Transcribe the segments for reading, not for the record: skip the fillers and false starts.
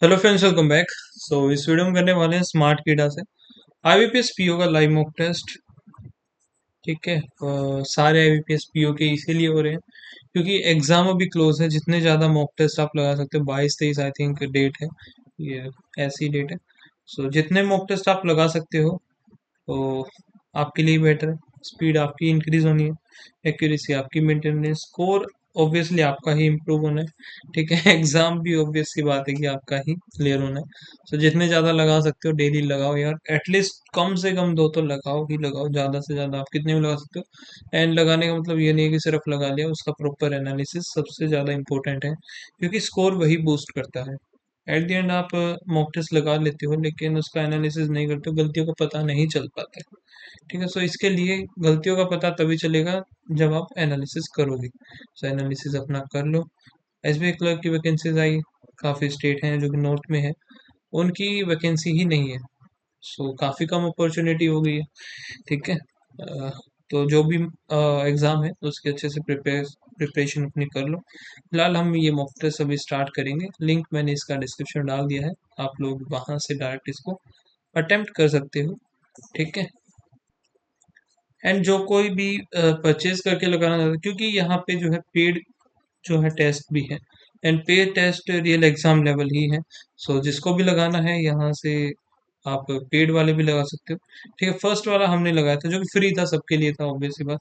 Hello friends, welcome back. इस video में करने वाले हैं स्मार्ट कीडा से आईबीपीएस पीओ का लाइव मॉक टेस्ट। ठीक है। सारे आईबीपीएस पीओ के इसीलिए हो रहे हैं क्योंकि एग्जाम अभी क्लोज है। जितने ज़्यादा मॉक टेस्ट आप लगा सकते हो, 22-23 आई थिंक डेट है, ये ऐसी डेट है। जितने मॉक टेस्ट आप लगा सकते हो तो आपके लिए बेटर है। स्पीड आपकी इंक्रीज होनी है, एक्यूरेसी आपकी मेंटेन है, स्कोर ऑब्वियसली आपका ही इम्प्रूव होना है। ठीक है। एग्जाम भी ऑब्वियस सी बात है कि आपका ही क्लियर होना है। जितने ज़्यादा लगा सकते हो डेली लगाओ यार, एटलीस्ट कम से कम दो तो लगाओ ही लगाओ। ज़्यादा से ज़्यादा आप कितने भी लगा सकते हो। एंड लगाने का मतलब ये नहीं है कि सिर्फ लगा लिया, उसका प्रॉपर एनालिसिस सबसे ज़्यादा इंपॉर्टेंट है क्योंकि स्कोर वही बूस्ट करता है। एट द एंड आप मॉक टेस्ट लगा लेते हो लेकिन उसका एनालिसिस नहीं करते हो, गलतियों का पता नहीं चल पाता है। ठीक है। इसके लिए गलतियों का पता तभी चलेगा जब आप एनालिसिस करोगे। एनालिसिस अपना कर लो। एसबीआई क्लर्क की वैकेंसीज आई, काफ़ी स्टेट हैं जो कि नॉर्थ में है, उनकी वैकेंसी ही नहीं है। काफ़ी कम अपॉर्चुनिटी हो गई है। ठीक है। तो जो भी एग्ज़ाम है उसके अच्छे से प्रिपरेशन अपनी कर लो। फिलहाल हम ये मॉक टेस्ट अभी स्टार्ट करेंगे। लिंक मैंने इसका डिस्क्रिप्शन डाल दिया है, आप लोग वहाँ से डायरेक्ट इसको अटेम्प्ट कर सकते हो। ठीक है। एंड जो कोई भी परचेज करके लगाना चाहता है, क्योंकि यहाँ पे जो है पेड जो है टेस्ट भी है and paid test real exam level ही है। जिसको भी लगाना है यहाँ से आप पेड वाले भी लगा सकते हो। ठीक है। फर्स्ट वाला हमने लगाया था जो कि फ्री था, सबके लिए था ऑब्वियसली बात।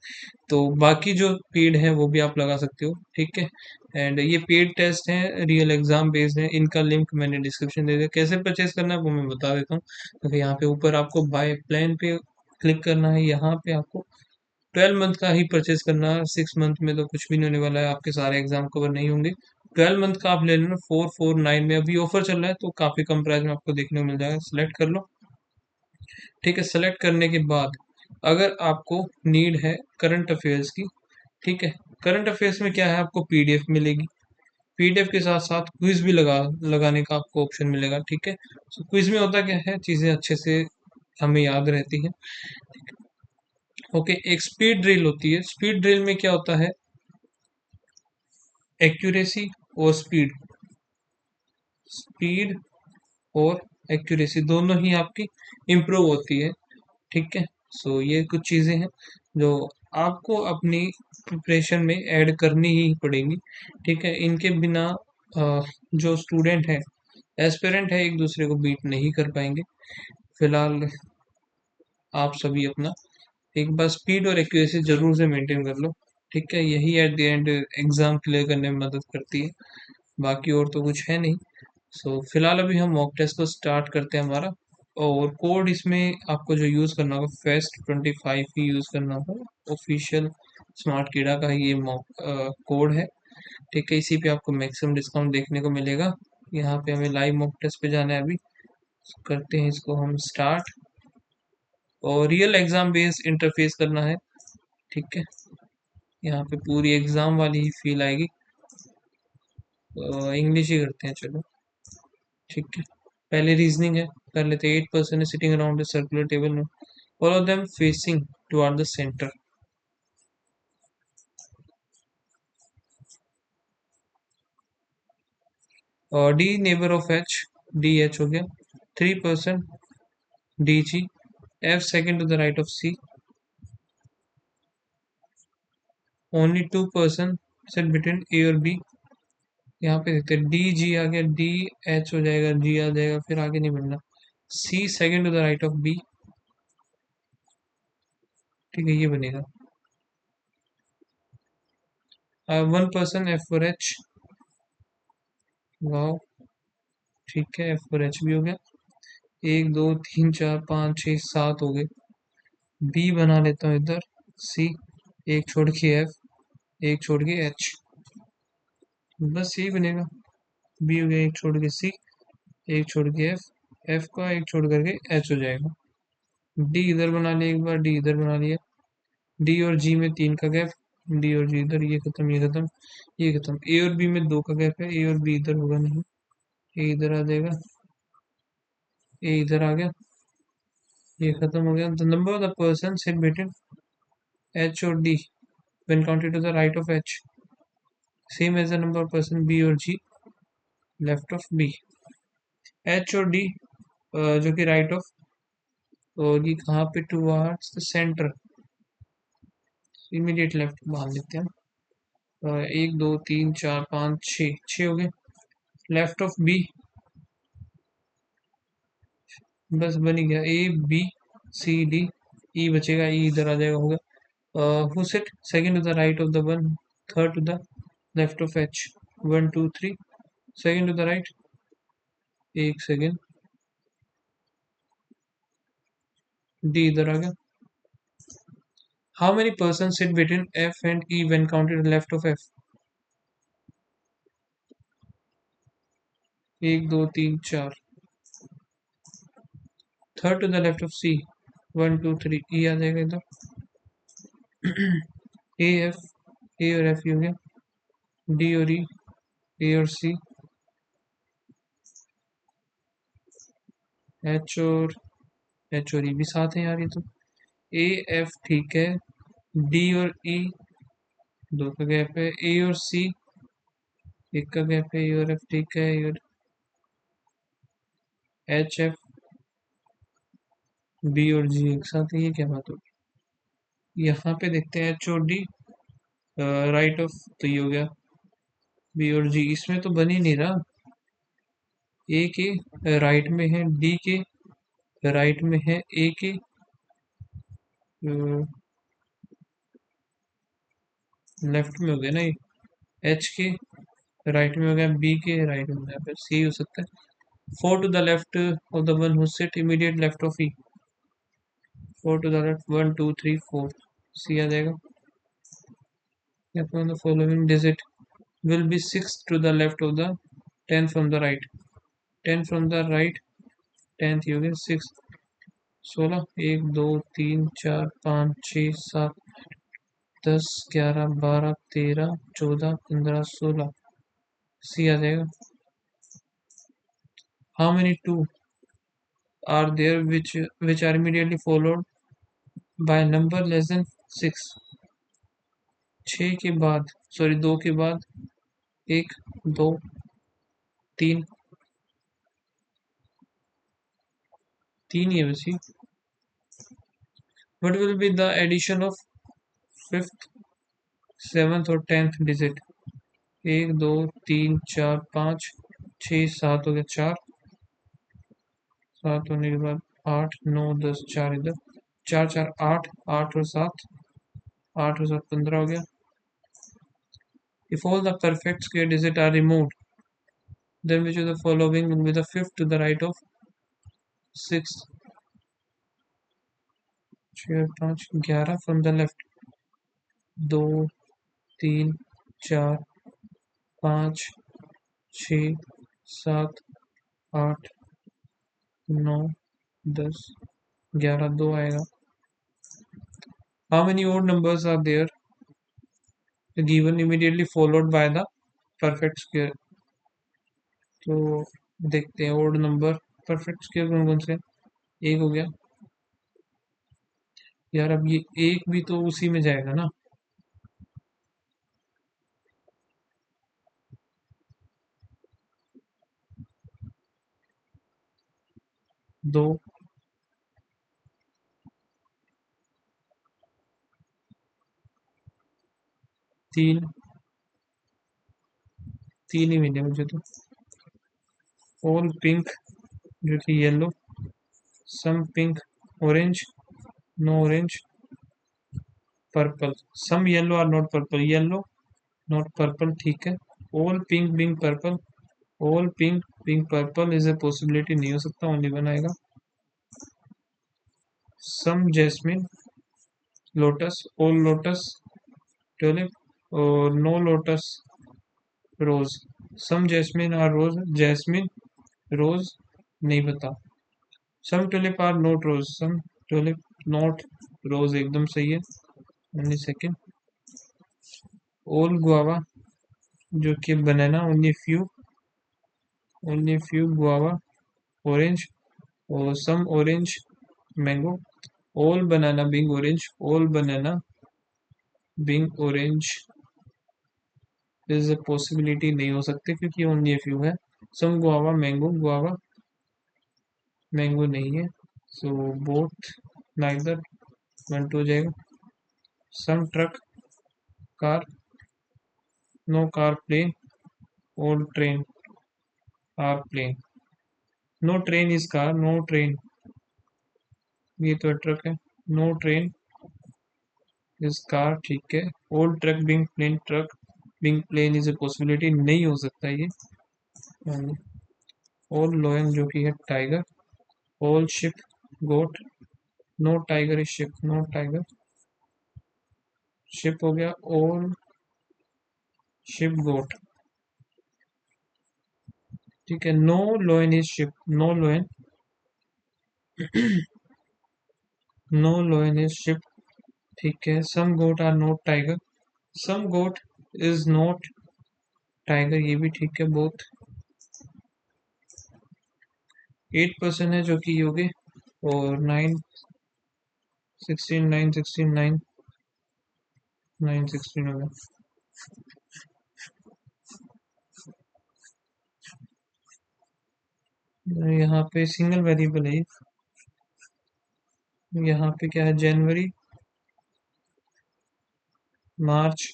तो बाकी जो पेड है वो भी आप लगा सकते हो। ठीक है। एंड ये पेड टेस्ट हैं, रियल एग्जाम बेस्ड है। इनका लिंक मैंने डिस्क्रिप्शन दे दिया। कैसे परचेज करना है वो मैं बता देता हूँ। तो यहाँ पे ऊपर आपको बाय प्लान पे क्लिक करना है। यहाँ पे आपको 12 मंथ का ही परचेज करना है। 6 मंथ में तो कुछ भी नहीं होने वाला है, आपके सारे एग्जाम कवर नहीं होंगे। 12 मंथ का आप ले लेना। 449 में अभी ऑफर चल रहा है तो काफ़ी कम प्राइस में आपको देखने को मिल जाएगा। सेलेक्ट कर लो। ठीक है। सेलेक्ट करने के बाद अगर आपको नीड है करंट अफेयर्स की, ठीक है, करंट अफेयर्स में क्या है, आपको पीडीएफ मिलेगी। पीडीएफ के साथ साथ क्विज भी लगाने का आपको ऑप्शन मिलेगा। ठीक है। क्विज में होता क्या है, चीज़ें अच्छे से हमें याद रहती हैं। ओके। एक स्पीड ड्रिल होती है। स्पीड ड्रिल में क्या होता है, एक्यूरेसी और स्पीड, स्पीड और एक्यूरेसी दोनों ही आपकी इम्प्रूव होती है। ठीक है। ये कुछ चीज़ें हैं जो आपको अपनी प्रिपरेशन में ऐड करनी ही पड़ेंगी। ठीक है। इनके बिना जो स्टूडेंट है, एस्पिरेंट है, एक दूसरे को बीट नहीं कर पाएंगे। फिलहाल आप सभी अपना एक बार स्पीड और एक्यूरेसी जरूर से मेंटेन कर लो। ठीक है। यही at the end exam clear करने में मदद करती है, बाकी और तो कुछ है नहीं। फिलहाल अभी हम मॉक टेस्ट को स्टार्ट करते हैं हमारा। और कोड इसमें आपको जो यूज़ करना होगा, फेस्ट 25 ही यूज़ करना होगा। ऑफिशियल स्मार्ट कीड़ा का ये मॉक कोड है। ठीक है। इसी पे आपको मैक्सिमम डिस्काउंट देखने को मिलेगा। यहाँ पे हमें लाइव मॉक टेस्ट पे जाना है अभी। करते हैं इसको हम स्टार्ट। और रियल एग्जाम बेस्ड इंटरफेस करना है। ठीक है। यहाँ पे पूरी एग्जाम वाली ही फील आएगी। इंग्लिश ही करते हैं चलो। ठीक है। पहले रीजनिंग है, कर लेते हैं। 8 person sitting around the circular table में, all of them facing toward the centre. और D neighbour of H, D H हो गया। 3 person D G, F second to the right of C, only 2 person sat between A और B. यहाँ पे देखते हैं D G आ गया, D H हो जाएगा, जी आ जाएगा, फिर आगे नहीं बढ़ना। C second to the right of B. ठीक है, ये बनेगा। 1 person F for H. Wow. ठीक है, एफ फॉर एच भी हो गया। 1 2 3 4 5 6 7 हो गए। बी बना लेता हूँ इधर। सी, एक छोड़ के एफ, एक छोड़ के एच, बस यही बनेगा। बी हो गया, एक छोड़ के सी, एक छोड़ के एफ, एफ का एक छोड़ करके एच हो जाएगा। डी इधर बना लिया एक बार, डी इधर बना लिया। डी और जी में 3 का गैप, डी और जी इधर, ये खत्म, ये खत्म, ये खत्म। ए और बी में 2 का गैप है, ए और बी इधर होगा नहीं, ए इधर आ जाएगा, ए इधर आ गया, ये खत्म हो गया। The number of the person sit between H और D when counted to the right of H, same as the number of person B or G left of B. H और डी जो कि राइट ऑफ, और ये कहाँ पे, towards the centre, immediate left मान लेते हैं हम। 1 2 3 4 5 6, 6 हो गए। लेफ्ट ऑफ बी, बस बन ही गया, ए बी सी डी, ई बचेगा, ई इधर आ जाएगा, होगा। Who sit second to the right of the one, third to the left of H, 1 2 3, second to the right, एक सेकंड, डी इधर आ गया। How many person sit between F and E when counted left of F, 1 2 3 4, third to the left of C, 1 2 3, E आ जाएगा इधर। A F, ए और F हो गया, डी और ई, ए और सी, एच और ई भी साथ हैं यार, ये तो। ए एफ ठीक है, डी और ई दो का गैप है, ए और सी एक का गैप है, ए और एफ ठीक है, ए और एच एफ, बी और जी एक साथ है, ये क्या बात होगी। यहाँ पे देखते हैं एच और डी राइट ऑफ, तो ये हो गया बी और जी, इसमें तो बन ही नहीं रहा। ए के राइट में है, डी के राइट में है, ए के लेफ्ट में हो गया ना ये, एच के राइट में हो गया, बी के राइट में हो गया, बस यही हो सकता है। 4 to the left of the one who sit immediate left of E, 4 to the left, 1 2 3 4, C आ जाएगा। The following digit will be 6 to the left of the 10 from the right, 10 from the right, 10th ही हो गया, 6 16, 1 2 3 4 5 6 7 10 11 12 13 14 15 16, C आ जाएगा। How many two are there which are immediately followed by number less than 6, 6 के बाद, sorry 2 के बाद, 1 2 3, 3 ही है बस। What will be the addition of fifth, seventh और 10th digit, 1 2 3 4 5 6 7 हो गया, 4, 7 होने के बाद 8 9 10, 4 इधर, 4 4 8, 8 और 7, 8 और 7 15 हो गया। If all the perfect square digits are removed, then which of the following will be the fifth to the right of sixth, 6 5 11 from the left, 2 3 4 5 6 7 8 9 10 11, 2 आएगा। How many odd numbers are there given immediately followed by the perfect square, तो देखते हैं odd number perfect square कौन कौन से, एक हो गया यार, अब ये एक भी तो उसी में जाएगा ना, 2 3, 3 ही मिले मुझे तो। ऑल पिंक जो कि yellow, some pink orange, no orange, purple, some yellow are not purple, yellow not purple ठीक है। All pink being purple, all pink being purple is a possibility, नहीं हो सकता, ओनली वन आएगा। Some jasmine lotus, all lotus tulip, और no lotus rose, some jasmine are rose, jasmine rose नहीं पता। Some tulip are not rose, some tulip not rose एकदम सही है, ओनली सेकेंड। ऑल गुआवा जो कि banana, only few guava orange, और some orange mango, all banana being orange, all banana being orange is a possibility, नहीं हो सकते क्योंकि ओनली फ्यू है। Some guava mango guava mango नहीं है, सो बोथ नाइदर, 1 2 हो जाएगा। Some truck, car, no car, plane, all train, are plane. No train is car, no train, ये तो ट्रक है। नो ट्रेन इज कार, ठीक है। All truck being plane, truck being plane is a possibility, नहीं हो सकता ये। All lion जो कि है tiger. All sheep, goat, no tiger is sheep, no tiger, sheep हो गया। ओल्ड शिप गोट, ठीक है। No lion is sheep, no lion, no lion is sheep, ठीक है। Some goat are not tiger, some goat is not tiger, ये भी ठीक है। बोथ 8% है जो कि योगे, और 9 16 होगा। यहाँ पे सिंगल वेरिएबल है। यहाँ पे क्या है, जनवरी, मार्च,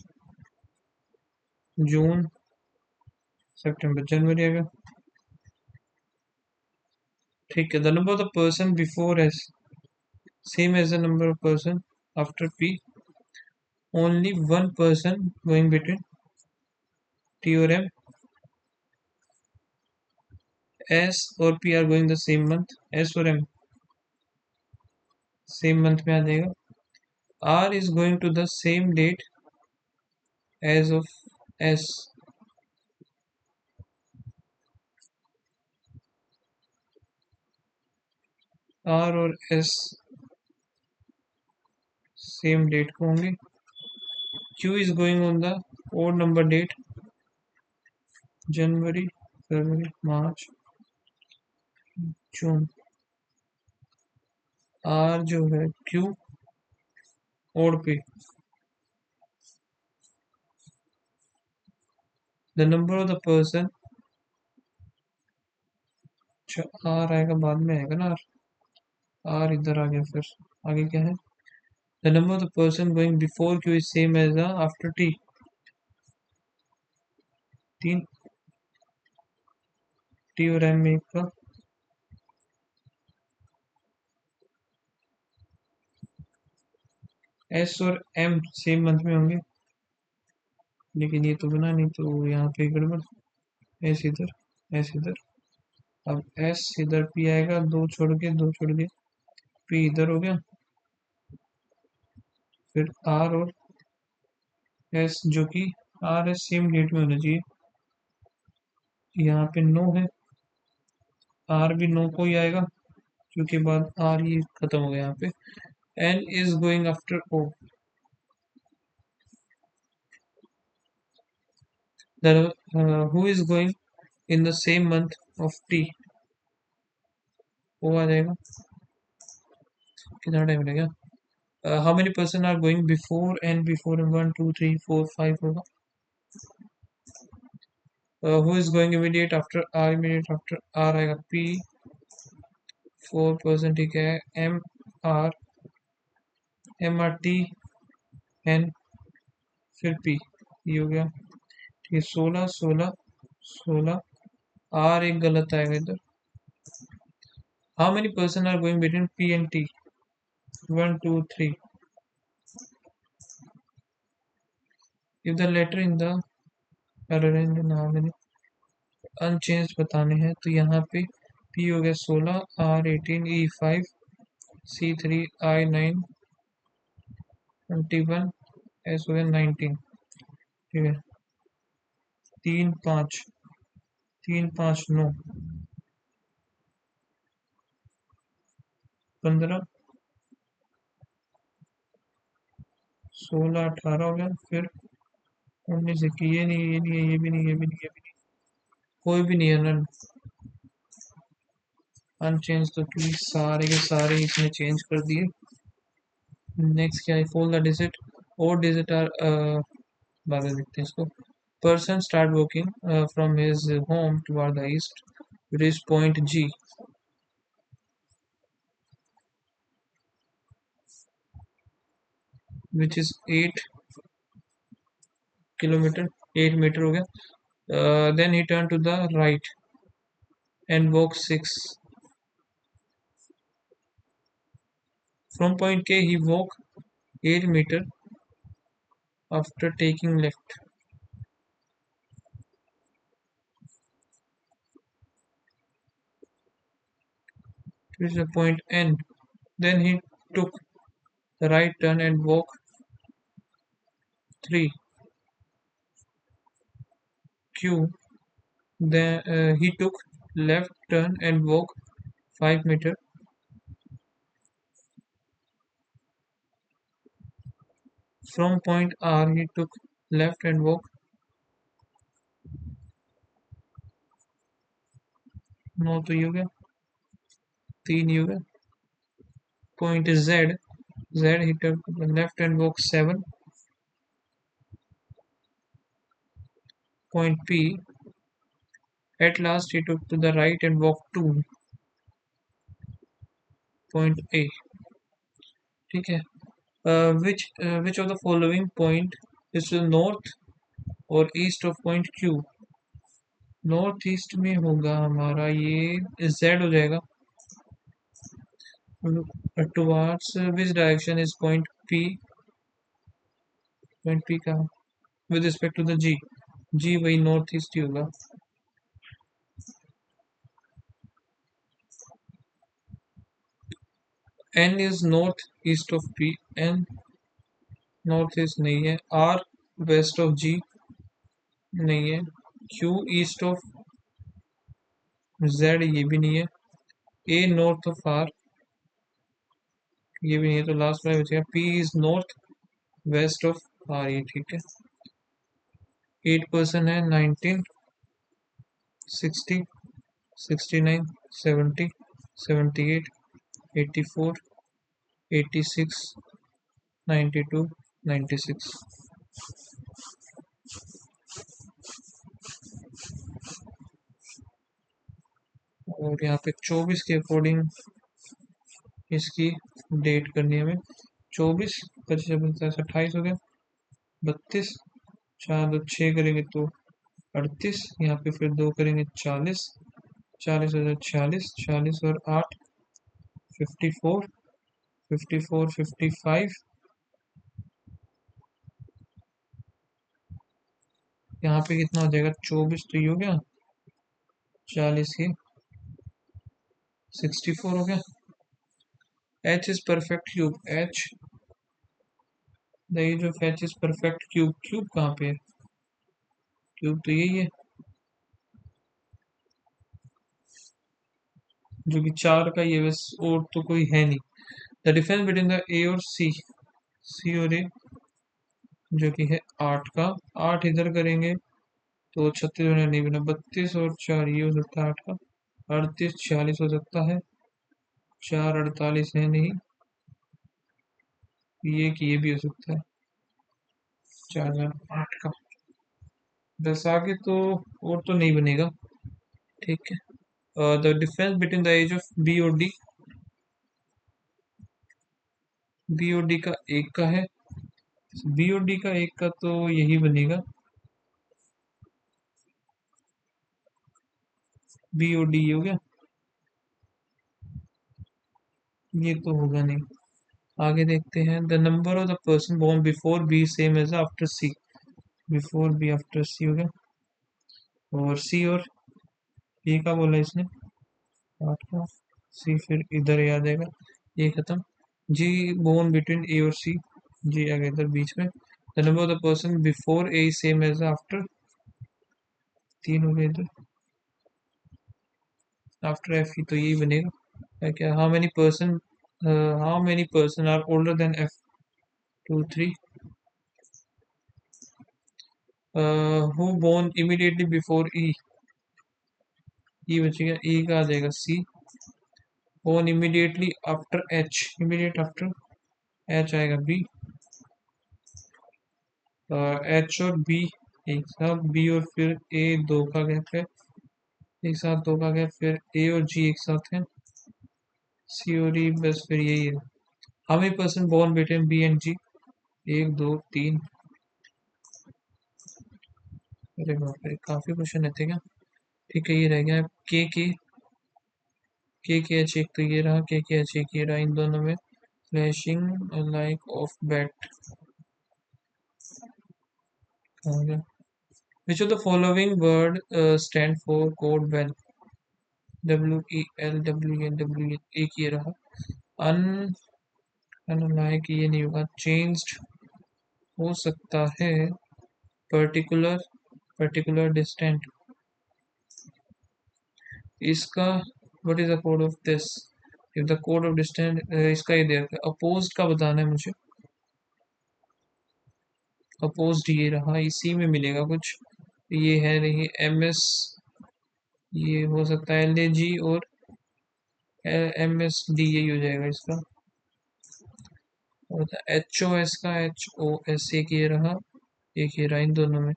जून, सितंबर, जनवरी आएगा, ठीक है। The number of the person before S same as the number of person after P, only one person going between T और एम, एस और P are going the same month, S और एम सेम मंथ में आ जाएगा। R is going to the same date as of S, R और S same date को होंगे। Q is going on the odd number date, जनवरी, फरवरी, मार्च, जून। Are जो है क्यू ओड पे, the number of the person, अच्छा आर आएगा बाद में आएगा ना, आर इधर आ गया। फिर आगे क्या है, the number of the person going before Q is same as the after T, 3, T और एम में एक का, एस और एम सेम मंथ में होंगे, लेकिन ये तो बना नहीं, तो यहाँ पे गड़बड़। एस इधर, एस इधर, अब एस इधर, पी आएगा, दो छोड़ के, दो छोड़ के, पी इधर हो गया। फिर आर और एस जो कि आर एस सेम डेट में होना चाहिए, यहाँ पे नो है, आर भी नो को ही आएगा, क्योंकि बाद आर ही खत्म हो गया यहाँ पे। N is going after O, who is going in the same month of T, O आ जाएगा। कितना टाइम लगेगा, how many person are going before and before 1 2 3 4 5 होगा। Who is going immediate after R आएगा, पी 4%, ठीक है। M R, M R T, N, फिर P, ये हो गया, ठीक है। 16 16 16, आर एक गलत आएगा इधर। How many person are going between P and T, 1 2 3, if the letter in the arrangement unchange बताने हैं, तो यहाँ पे पी हो गया 16, are 18, E 5, C 3, I 9, 21, S हो गया 19, ठीक है। 3 5, 3 5 9, 15, 16 18 हो गया। फिर 19 21, ये नहीं, ये नहीं है, ये भी नहीं, ये भी नहीं, ये भी नहीं, कोई भी नहीं है, नन अनचेंज, तो प्लीज सारे के सारे इसने चेंज कर दिए। नेक्स्ट क्या है, फोल द डिजिट, और डिजिट आर, बाद में देखते हैं इसको। Person start walking from his home toward the east, it is point G, which is 8 kilometre, 8 metre हो गया. Then he turn to the right and walk 6. From point K he walk 8 metre after taking left. To the point N. Then he took the right turn and walked 3 Q. Then he took left turn and walked 5 meter. From point R he took left and walked 9 तो ये हो गया, 3 ये हो गया. Point Z. Z he took left and walked 7. Point P. At last he took to the right and walked 2. Point A. ठीक है. Which of the following point is to the north और east of point Q? North east में होगा हमारा ये Z हो जाएगा. Towards which direction is point P? Point P का with respect to the G. G वही नॉर्थ ईस्ट ही होगा. N is north east of P. N north east नहीं है. R वेस्ट ऑफ G नहीं है. Q ईस्ट ऑफ Z ये भी नहीं है. A नॉर्थ ऑफ R ये भी नहीं है. तो लास्ट में बचेगा P is north west of R. ये ठीक है. 8% है. 19, 60, 69, 70, 78, 84, 86, 92, 96. और यहाँ पे 24 के अकॉर्डिंग इसकी डेट करनी है हमें. 24, 25, 27, 28 हो गया. 32, 4 2 6 करेंगे तो 38. यहाँ पे फिर 2 करेंगे 40, 40 हो जाए 46, 40 और 8 54, 54 55. यहाँ पे कितना हो जाएगा? 24 तो ये हो गया. 40 ये 64 हो गया. H is perfect cube. H, the age of H is perfect cube. Cube कहाँ पे है? क्यूब तो यही है जो कि 4 का ये बस, और तो कोई है नहीं. The difference between the A और C. C और A जो कि है 8 का. 8 इधर करेंगे तो 36 होने नहीं बना. 32 और 4 ये हो सकता है 8 का. 38 46 हो सकता है. 4 48 है नहीं. ये कि ये भी हो सकता है. 4 8 का. 10 आगे तो और तो नहीं बनेगा. ठीक है. The difference between the age of B और डी. बी और डी का 1 का है. बी और डी का 1 का तो यही बनेगा. बी और डी हो गया. ये तो होगा नहीं. आगे देखते हैं. The number of the person born before B same as after C. Before B after C हो गया. और सी और ए का बोला इसने 8 का. सी फिर इधर आ जाएगा. ये खत्म. जी बोर्न बिटवीन ए और सी. जी आ गया इधर बीच में. The number of the person before A same as after. 3 हो गया इधर. आफ्टर एफ ही तो यही बनेगा. क्या? How many person are older than F. 2 3. Who born immediately before E. E बचेगा. ई का आ जाएगा C. Born immediately after H. Immediate after H आएगा बी. एच और बी एक साथ. बी और फिर ए 2 का गैप है. एक साथ 2 का गैप. फिर ए और जी एक साथ है. सी और ई बस फिर यही है. How many person born between B and G. एक दो तीन, अरे बाप रे काफी क्वेश्चन रहते क्या। ठीक है ये रह गया के एच, एक तो ये रहा के एच, एक ये रहा, इन दोनों में फ्लैशिंग लाइक ऑफ बैट हो गया। Which of the following word stand for code well, WEL, एक ये रहा। अन अनलाइक ये नहीं होगा, चेंज्ड हो सकता है, पर्टिकुलर पर्टिकुलर डिस्टेंट, इसका what is the code of this, if the code of distant, इसका ये दे रखा है, अपोज्ड का बताना है मुझे। अपोज्ड ये रहा, इसी में मिलेगा कुछ, ये है नहीं MS, ये हो सकता है LAG और MSD, यही हो जाएगा इसका। और HOS का HOS, एक ये रहा, एक ये रहा, इन दोनों में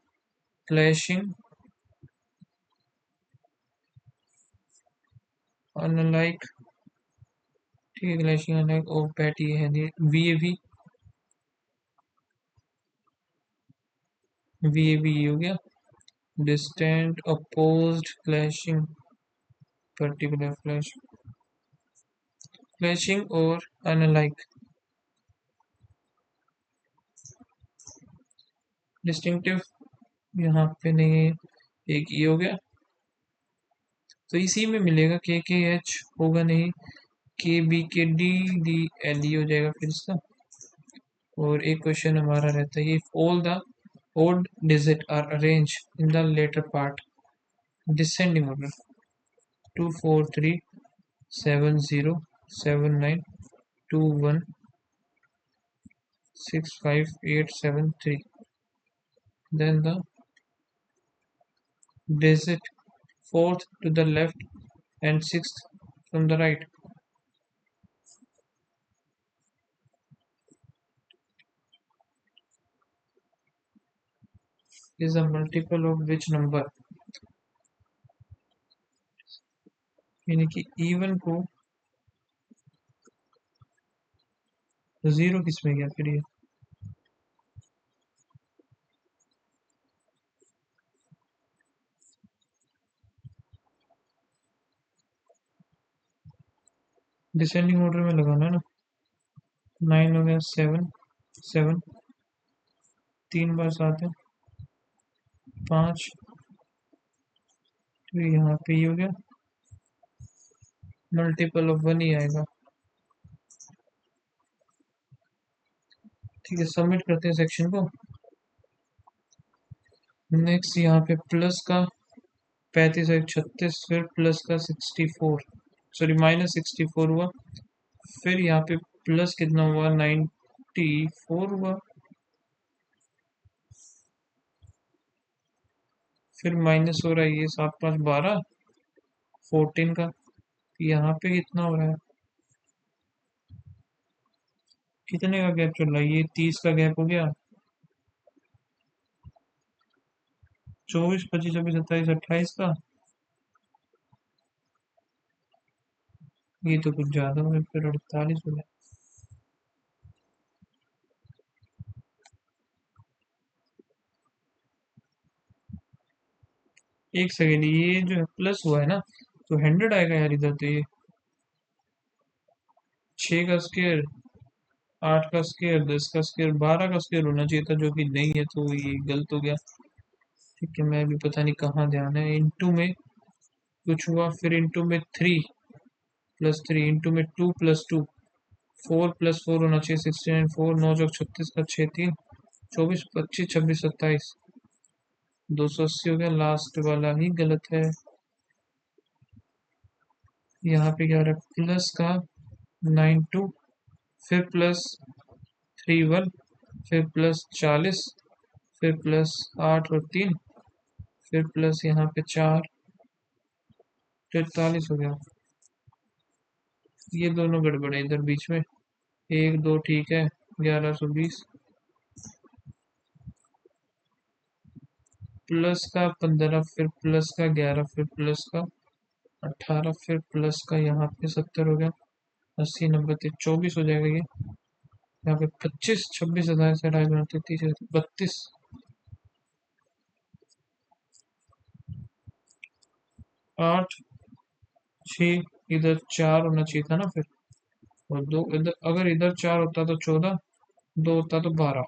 क्लैशिंग अनलाइक, ठीक है क्लैशिंग अनलाइक ऑफ बैट, ये है नहीं VAV ये हो गया, distant opposed clashing particular clashing और अनलाइक, डिस्टिंक्टिव यहाँ पे नहीं है, एक ये हो गया। तो इसी में मिलेगा के एच होगा नहीं, KBKD हो जाएगा फिर इसका। और एक क्वेश्चन हमारा रहता है, ये all the odd digit are arranged in the later part descending order, 243 7 0 7 9 2 1 6 5 8 7 3, then the digit fourth to the left and sixth from the right is a multiple of which number, यानी कि even को zero किस में गया फिर, ये descending order में लगाना है ना। 9 हो गया, 7 7, 3 बार 7 है, 5, तो यहाँ पे ये हो गया, मल्टीपल ऑफ 1 ही आएगा। ठीक है सबमिट करते हैं सेक्शन को। नेक्स्ट यहाँ पे प्लस का 35 और 36, फिर प्लस का 64, सॉरी -64 हुआ, फिर यहाँ पे प्लस कितना हुआ 94 हुआ, फिर माइनस हो रहा है ये 7 5 12 14 का, यहाँ पे कितना हो रहा है, कितने का गैप चल रहा है, ये 30 का गैप हो गया, 24 25 26 27 28 का, ये तो कुछ ज्यादा हो गया, फिर 48 हो गया। एक सेकेंड, ये जो है प्लस हुआ है ना, तो 100 आएगा यार इधर, तो ये 6 का स्केयर, 8 का स्केयर, 10 का स्केयर, 12 का स्केयर होना चाहिए था, जो कि नहीं है, तो ये गलत हो गया। ठीक है मैं भी पता नहीं कहाँ ध्यान है, इंटू में कुछ हुआ, फिर इंटू में 3 + 3, इंटू में 2 + 2, 4 + 4 होना चाहिए 69, 4 9 चौक 36 का 6 3 24 25 26 27, 280 हो गया, लास्ट वाला ही गलत है। यहाँ पे क्या हो रहा है, प्लस का 92, फिर +3 1, फिर +40, फिर +8 और 3, फिर प्लस यहाँ पे 4 43 हो गया। ये दोनों गड़बड़ है इधर बीच में, 1 2 ठीक है, 1120, प्लस का 15, फिर प्लस का 11, फिर प्लस का 18, फिर प्लस का यहाँ पे 70 हो गया, 80 90 24 हो जाएगा ये, यहाँ पे 25, 26, 27, 28, 29, 30, 32, 8, 6, इधर 4 होना चाहिए था ना फिर, और 2 इधर, अगर इधर 4 होता तो 14, 2 होता तो 12,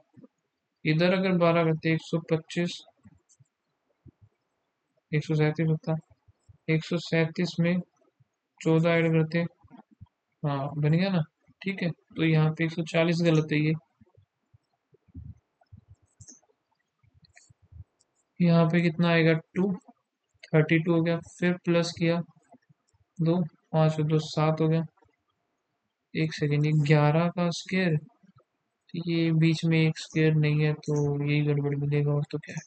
इधर अगर 12 करते 125, 137 होता, 137 में 14 ऐड करते, हाँ बन गया ना। ठीक है, तो यहाँ पे 140 गलत है ये। यहाँ पे कितना आएगा, 2, 32 हो गया, फिर प्लस किया 2, 5 और 2 7 हो गया। एक सेकेंड, ये 11 का स्क्वायर, ये बीच में एक स्क्वायर नहीं है तो यही गड़बड़ मिलेगा, और तो क्या है।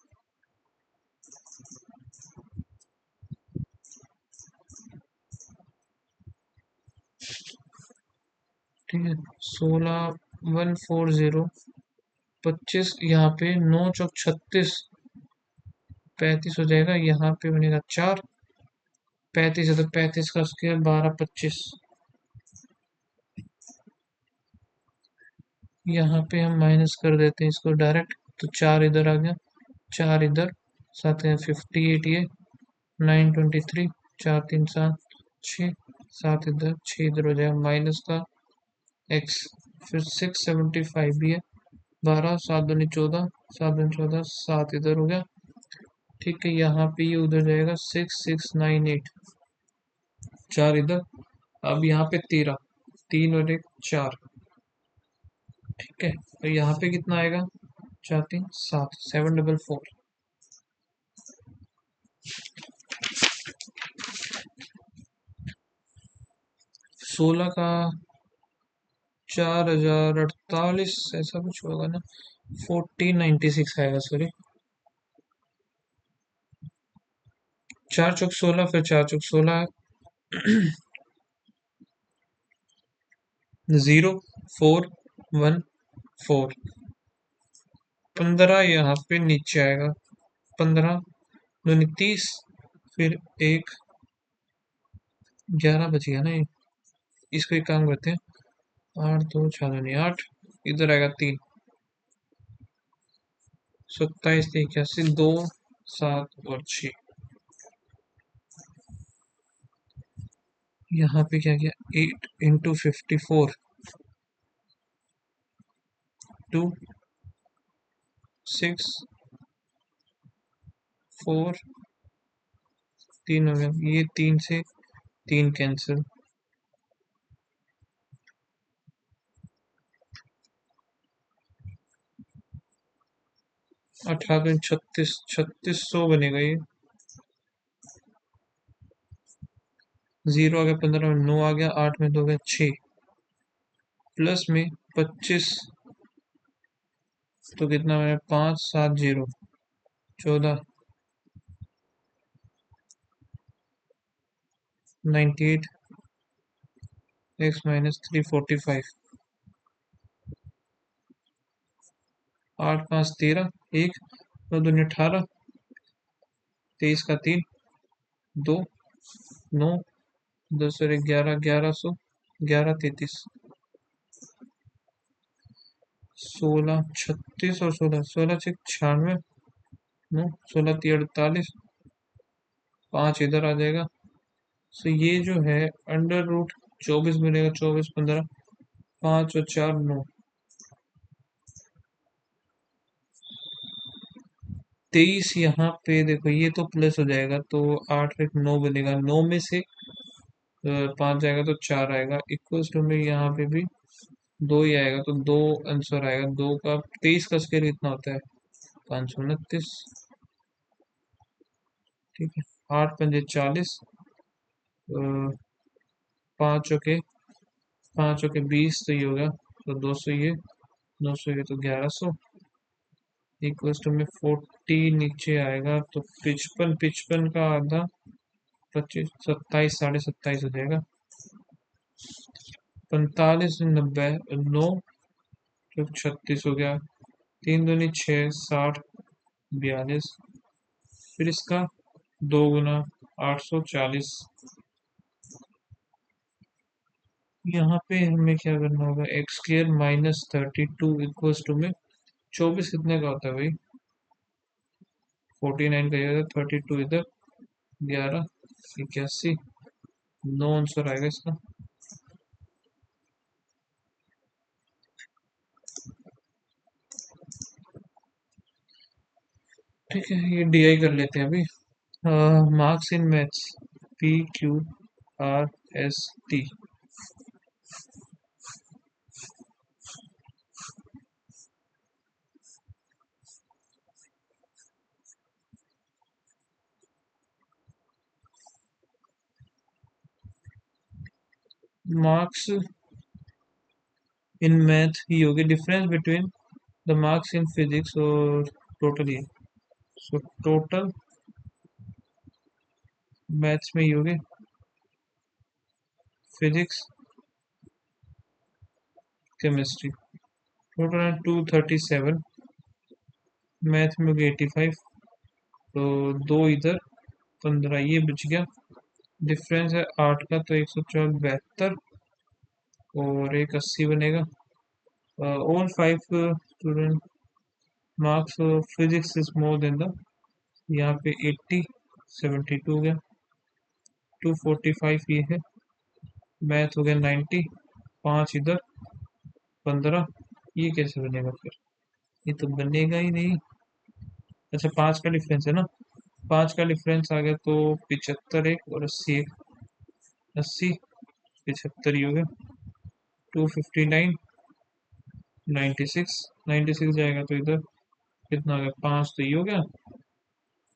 ठीक है, 16, 140, 25, यहाँ पे 9 चौक 36, 35 हो जाएगा, यहाँ पे बनेगा 4, 35 है तो 35 का स्क्वायर 12, 25, यहाँ पे हम माइनस कर देते हैं इसको डायरेक्ट, तो 4 इधर आ गया, 4 इधर, साथ में 58 ये, 923, 4 3 7 6, 7 इधर, 6 इधर हो जाएगा माइनस का एक्स, फिर 675 भी है, 12, 7 दूनी 14, 7 दूनी 14, 7 इधर हो गया। ठीक है, यहाँ पे ये उधर जाएगा 6698, 4 इधर, अब यहाँ पे 13, 3 और 1 4। ठीक है, तो यहाँ पे कितना आएगा, 4 3 7, 744। 16 का 4048 ऐसा कुछ होगा ना, 1496 आएगा, सॉरी। 4 चौक 16, फिर 4 चौक 16, 0414, 15 यहाँ पे नीचे आएगा, 15 दूनी 30, फिर 1, 11 बच गया ना ये, इसको एक काम करते हैं, 8 2 6 दूनी 8, इधर आएगा 3, 27 81, 2 7 और 6। यहाँ पे क्या किया, 8 इंटू 54, 2 6 4, 3 हो गया, ये 3 से 3 कैंसिल, 18 36, 3600 बनेगा ये, 0 आ गया, 15 में 9 आ गया, 8 में 2 गया 6, प्लस में 25, तो कितना है, 570, 14, 98, एक्स माइनस 345, 8 5 13, 1 2 दूनी 18, 23 का 3, 2 9, 10 और 11, 1100, 11 33, 16 36 और 16, 16 6 96, 9 16 3 48, 5 इधर आ जाएगा, तो ये जो है अंडर रूट 24 मिलेगा, 24 15, 5 और 4 9, 23 यहाँ पे देखो, ये तो प्लस हो जाएगा, तो 8 1 9 बनेगा, 9 में से 5 जाएगा तो 4 आएगा, इक्वल्स टू में यहाँ पे भी 2 ही आएगा, तो 2 आंसर आएगा, 2 का 23 का स्क्वायर कितना होता है, 529। ठीक है, 8 पंजे 40, 5 के 20, तो ये होगा, तो 200 ये, 200 ये, तो 1100, इक्वल्स टू में 40 नीचे आएगा, तो 55, 55 का आधा 25, 27, 27.5 हो जाएगा, 45 90 9, तो 36 हो गया, 3 दूनी 6, 60, 42, फिर इसका 2 गुना 840, यहाँ पे हमें क्या करना होगा, X square minus 32 equals to में 24 कितने का होता है भाई, 49 का इधर, 32 इधर, 11, 81, नो आंसर आएगा इसका। ठीक है, ये डीआई कर लेते हैं अभी। Marks in maths, P Q R S T. Marks in math ये होगी difference between the marks in physics और टोटल ये, सो टोटल मैथ्स में ये होगी फिजिक्स केमिस्ट्री, टोटल है 237, मैथ में होगी 85, तो दो इधर, 15 ये बच गया। डिफरेंस है 8 का, तो 172 और एक 80 बनेगा। All 5 student marks physics is more than the, यहाँ पे 80, 72 हो गया, 245 ये है, मैथ हो गया 90, 5 इधर, 15, ये कैसे बनेगा फिर, ये तो बनेगा ही नहीं। अच्छा 5 का डिफरेंस है ना, 5 का डिफरेंस आ गया तो 75 एक और 80 एक, 80, 75 ही हो गया, 259, 96, 96 जाएगा तो इधर कितना आ गया, 5 तो ये हो गया,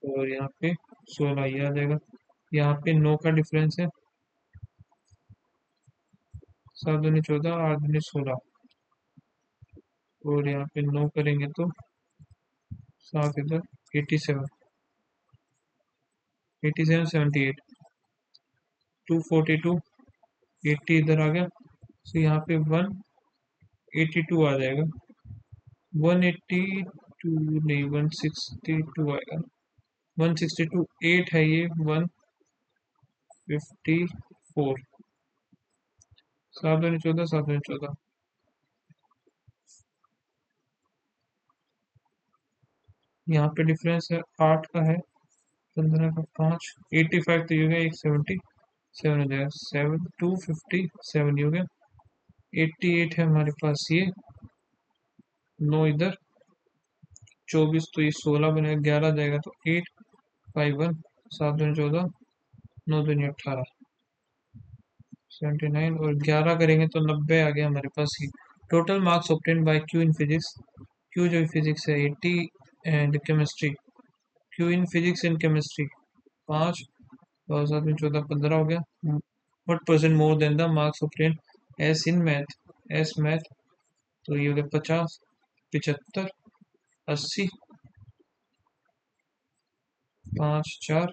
और यहाँ पे 16 ये आ जाएगा। यहाँ पे 9 का डिफरेंस है, 7 दूनी 14, 8 दूनी 16, और यहाँ पे 9 करेंगे तो 7 इधर, 87, 87, 78, 242, 80 इधर आ गया, तो यहाँ पे 182 आ जाएगा, 182 नहीं 162 आएगा, 162, 8 है ये, 154, 7 दूनी 14, 7 दूनी 14, यहाँ पे डिफरेंस है 8 का है, 15 का 5, 85 तो ये हो गया, 177 हो जाएगा, 257 हो गया, 88 है हमारे पास ये, 9 इधर, 24 तो ये 16 बनेगा, 11 जाएगा तो 851, 7 दूनी 14, 9 दूनी 18, 79, और 11 करेंगे तो 90 आ गया हमारे पास ही। Total marks obtain by Q in physics, Q जो फिजिक्स है 80, and chemistry, Q in physics and chemistry 5, और 7 में 14, 15 हो गया। What percent more than the marks obtain S in math, S math, तो ये हो गया 50, 75, 80, 5 4,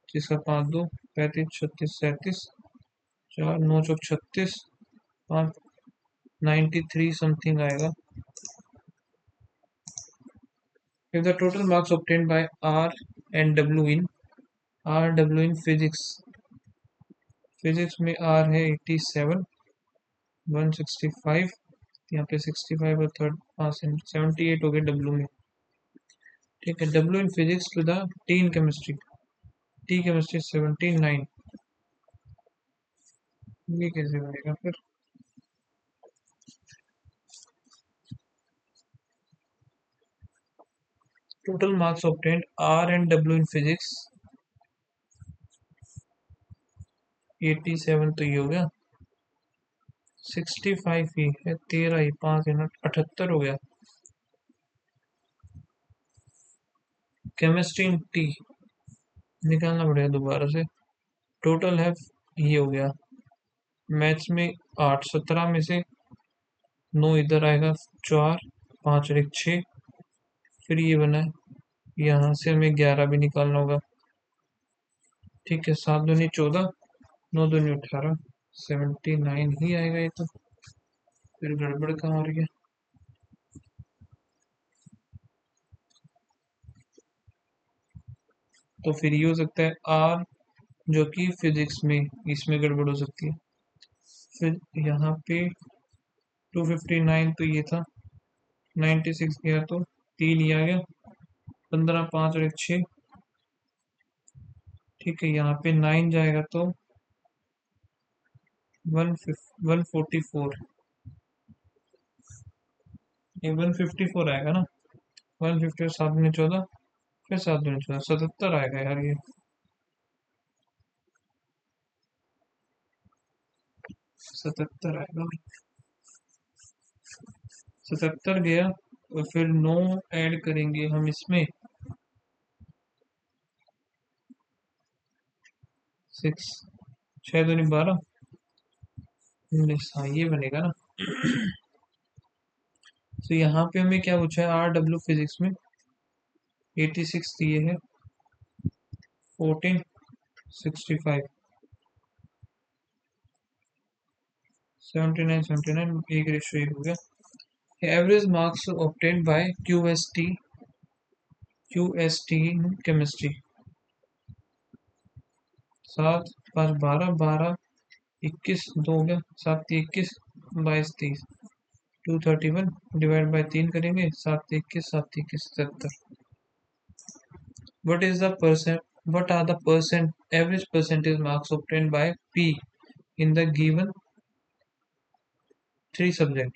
जिसका 5 2, 35, 36, 37, 4 9 चौक 36, 5 93 समथिंग आएगा। If the total marks obtained by R and W in, R W in physics, physics में R है 87, 165, यहाँ पे 65 और थर्ड 78 हो गए W में। ठीक है, W in physics to the T in chemistry, T chemistry 79, ये कैसे बनेगा फिर, total marks obtained R and W in physics 87, तो ये हो गया, 65 ही है, 13 ही, 5 है ना, 78 हो गया। केमिस्ट्री इन टी निकालना पड़ेगा दोबारा से, टोटल है ये हो गया, मैथ्स में 8, 17 में से 9 इधर आएगा, 4, 5 और एक 6, फिर ये बना है, यहाँ से हमें 11 भी निकालना होगा। ठीक है, 7 दूनी 14, 9 दूनी 18, 79 ही आएगा ये तो, फिर गड़बड़ कहाँ हो रही है। तो फिर ये हो सकता है आर, जो कि फिजिक्स में इसमें गड़बड़ हो सकती है। फिर यहाँ पे 259 तो ये था, 96 गया तो 3 ये आ गया, 15, 5 और 6। ठीक है, यहाँ पे 9 जाएगा तो 144, ये 154 आएगा ना। 150 और 7 में 14, फिर 7 में 14, 77 आएगा यार ये। 77 आएगा, 77 गया। और फिर 9 ऐड करेंगे हम इसमें, 6, 6 दूनी 12, 19, हाँ ये बनेगा ना। तो यहाँ पे हमें क्या पूछा है, RW फिजिक्स में 86 दिए है, 14, 65, 79, 79, एक रेशो एक हो गया। Average marks obtain by Q S T in chemistry, 7, 5, 12, 12, 21, 2 हो गया, 7, 21, 22, 30, 231 डिवाइड बाय 3 करेंगे, 7, 21, 7, 21, 77। What is the percent? What are the average percentage marks obtained by P in the given 3 subject?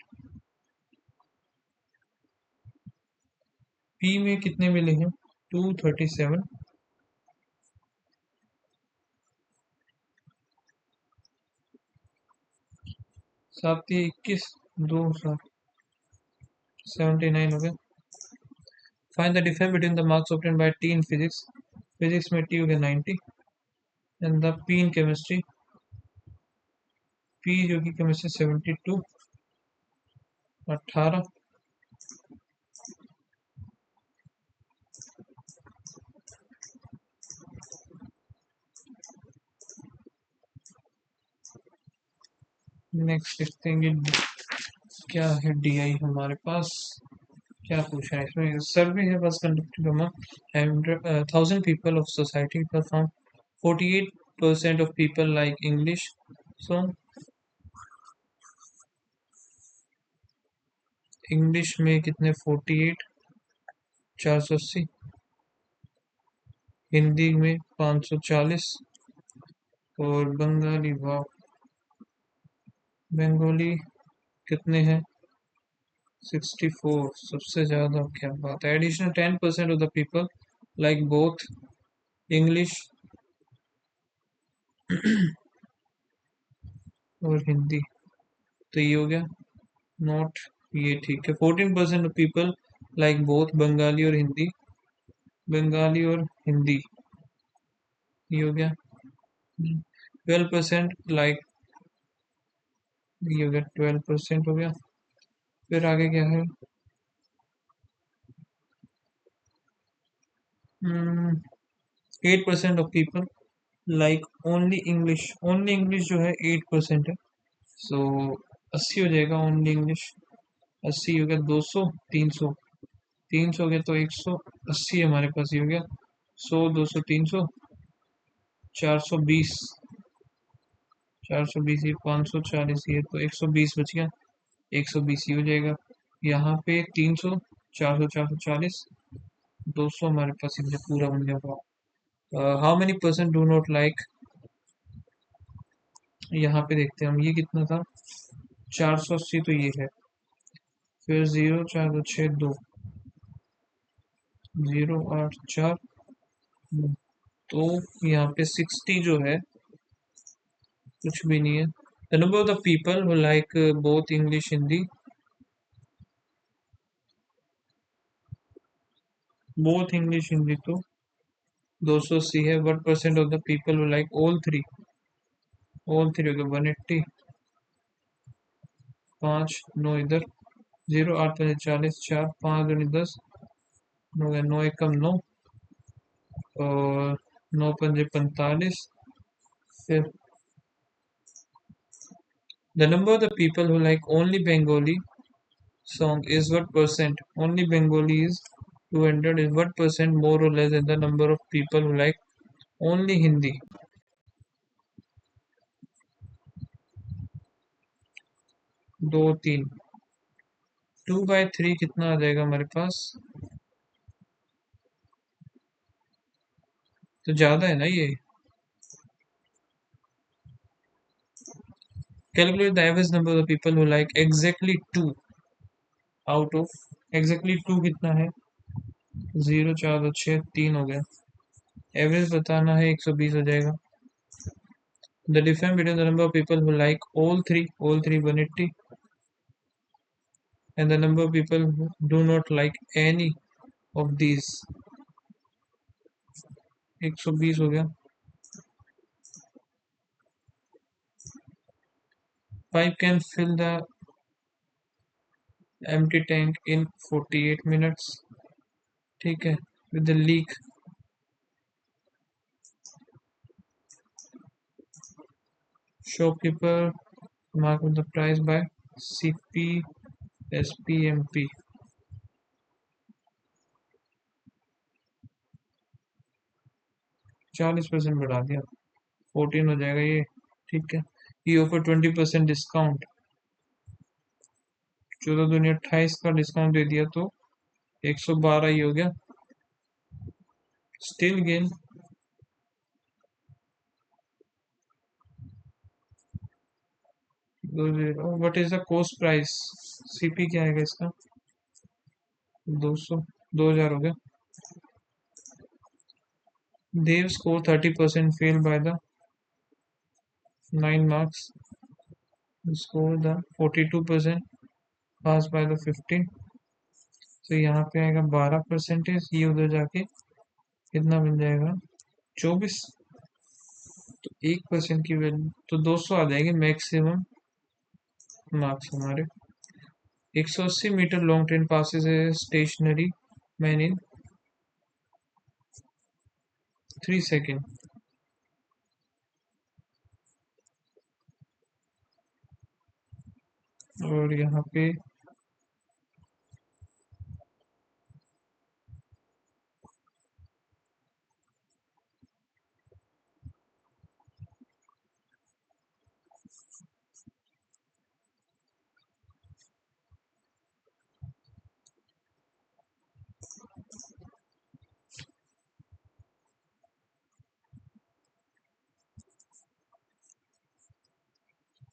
P में कितने मिले हैं? 237, 7, 21, 2, 7, 79 हो गया। Find the difference between the marks obtained by T in physics. Physics में T हो गया 90, and the P in chemistry, P जो कि chemistry 72, 18। नेक्स्ट देखते हैं क्या है DI हमारे पास, क्या पूछा है इसमें। सर्वे है बस conducted among 1000 people of society perform 48% of people like English, so English में कितने, 48, 480, हिंदी में 540, और बंगाली, वाह, बंगाली कितने हैं, 64, सबसे ज्यादा, क्या बात है। Additional 10% of the people like both English और हिंदी, तो ये हो गया नॉट, ये ठीक है। 14% of people like both Bengali और हिंदी, बंगाली और हिंदी, ये हो गया। 12% लाइक, ये हो गया, 12% हो गया। फिर आगे क्या है, 8% of people like only English जो है 8% है, सो 80 हो जाएगा ओनली इंग्लिश। 80 हो गया, 200, 300, 300 हो गया तो 180 हमारे पास, ये हो गया 100, 200, 300, 420, 420, ये 540, ये तो 120 बच गया, 120 ही हो जाएगा। यहाँ पे 300, 400, 440, 200 हमारे पास इधर पूरा बन गया। How many percent do not like, यहाँ पे देखते हैं हम, ये कितना था, 480, तो ये है। फिर 0, 4, 2, 6, 2, 0, 8, 4, तो यहाँ पे 60 जो है कुछ भी नहीं है। The number of the people who like both English Hindi, both English Hindi तो 280 है। 1% of the people who like all three हो गया 180, 5, 9 इधर, 0, 8, 5, 40, 4, 5 दूनी 10, 9 गया, 9 एकम 9, और 9 पंजे 45। फिर the number of the people who like only Bengali song is what percent? Only Bengali is 200, is what percent more or less than the number of people who like only Hindi? दो तीन, 2/3 कितना आ जाएगा हमारे पास? तो ज्यादा है ना ये। Calculate the average number of people who like exactly two out of, exactly two कितना है? 0 4 2 6 3 हो गया। एवरेज बताना है, 120 हो जाएगा। The difference between the number of people who like all three 180, and the number of people who do not like any of these 120 हो गया। Pipe can fill the empty tank in 48 minutes, ठीक है। with the leak, shopkeeper mark the price by CP SPMP। 40% बढ़ा दिया, 14 हो जाएगा ये, ठीक है। ये ऑफर 20% डिस्काउंट, 14 दूनी 28 का डिस्काउंट दे दिया तो 112 ही हो गया। Still gain, what is the cost price? CP क्या आएगा इसका? 200, 2000 हो गया। Dev score 30%, fail by the 9 marks, score the 42%, pass by the 15। तो यहाँ पे आएगा 12%, ये उधर जाके कितना बन जाएगा? 24। तो 1% की वैल्यू तो 200 आ जाएंगे मैक्सिमम मार्क्स हमारे। 180 मीटर लॉन्ग ट्रेन पासिस है स्टेशनरी मैन इन 3 सेकेंड। और यहाँ पे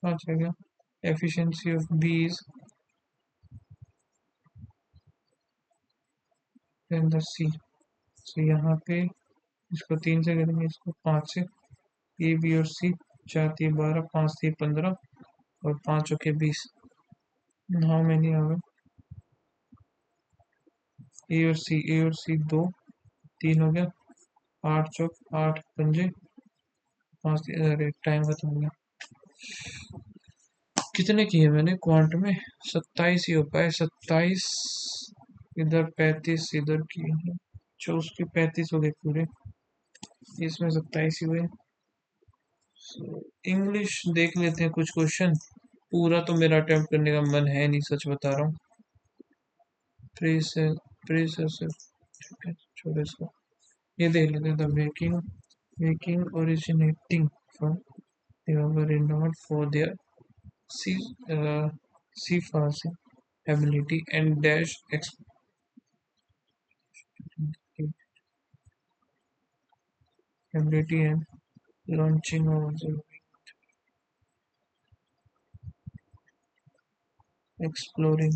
आ जाएगा एफिशिएंसी ऑफ बीज इन द सी। तो यहाँ पे इसको 3 से करेंगे, इसको 5 से, ए बी और सी, 4 3 12, 5 3 15 और 5 के 20। हाउ मेनी आ गए? ए और सी 2, 3 हो गया। 8 चौक 8 पंजे 5, अरे टाइम खत्म हो गया। कितने किए मैंने क्वांट में? 27 ही हो पाए, 27 इधर 35 इधर किए हैं, 34 के 35 हो गए पूरे, इसमें 27 ही हुए। इंग्लिश देख लेते हैं कुछ क्वेश्चन, पूरा तो मेरा अटेम्प्ट करने का मन है नहीं, सच बता रहा हूँ। प्रीसेसर, ठीक है, छोड़ो इसको। ये देख लेते हैं, the making making originating from रिनोड for their sea seafaring ability and dash ability and launching of the exploring.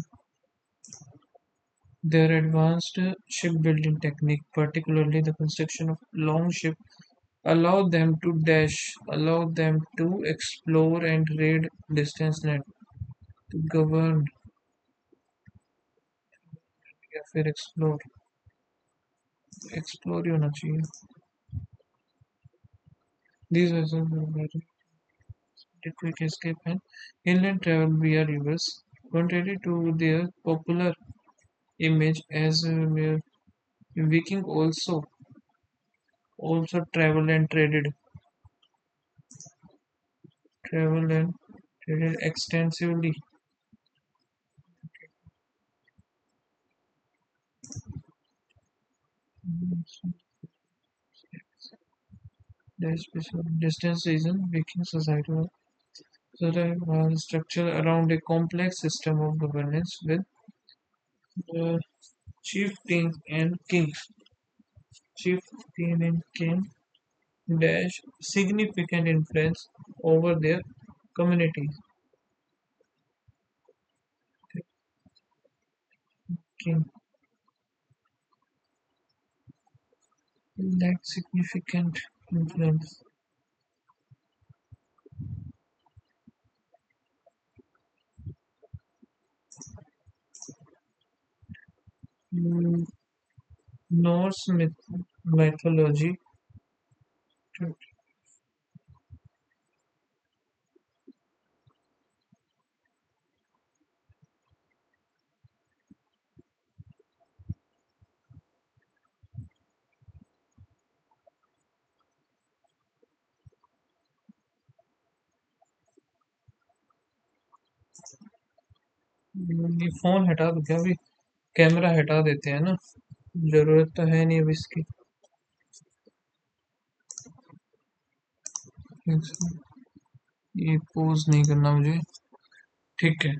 Their advanced shipbuilding technique, particularly the construction of long ships, allow them to explore and raid distance land, to govern या फिर explore ही होना चाहिए। These vessels were very quick escape and inland travel via rivers, contrary to their popular image as Viking also traveled and traded extensively. The special distance reason Viking society was So the structure around a complex system of governance with the chieftain and king. Chieftain and king dash significant influence over their communities. King lack significant influence. Mm, Norse mythology. ये phone हटा दो क्या अभी? Camera हटा देते हैं ना, जरूरत तो है नहीं अब इसकी। ये पोज नहीं करना मुझे। ठीक है।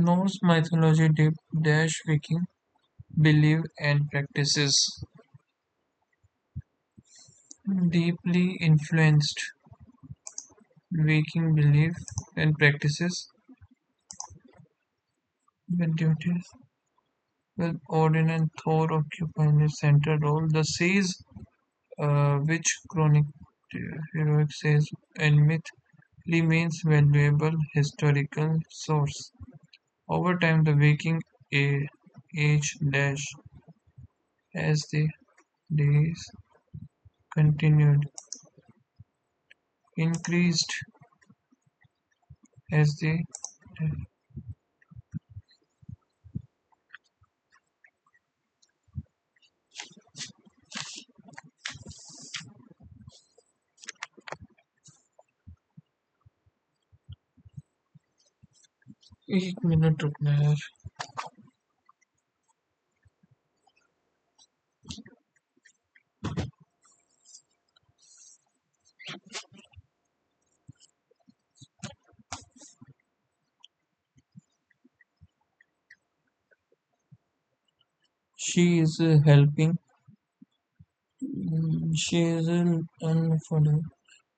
Norse mythology dash Viking belief and practices deeply influenced Viking belief and practices with duties with Odin and Thor occupying a central role. The seas which chronic heroic says and myth remains valuable historical source. Over time, the Viking age dash as the days continued increased as the 1 minute रुकना यार। She is helping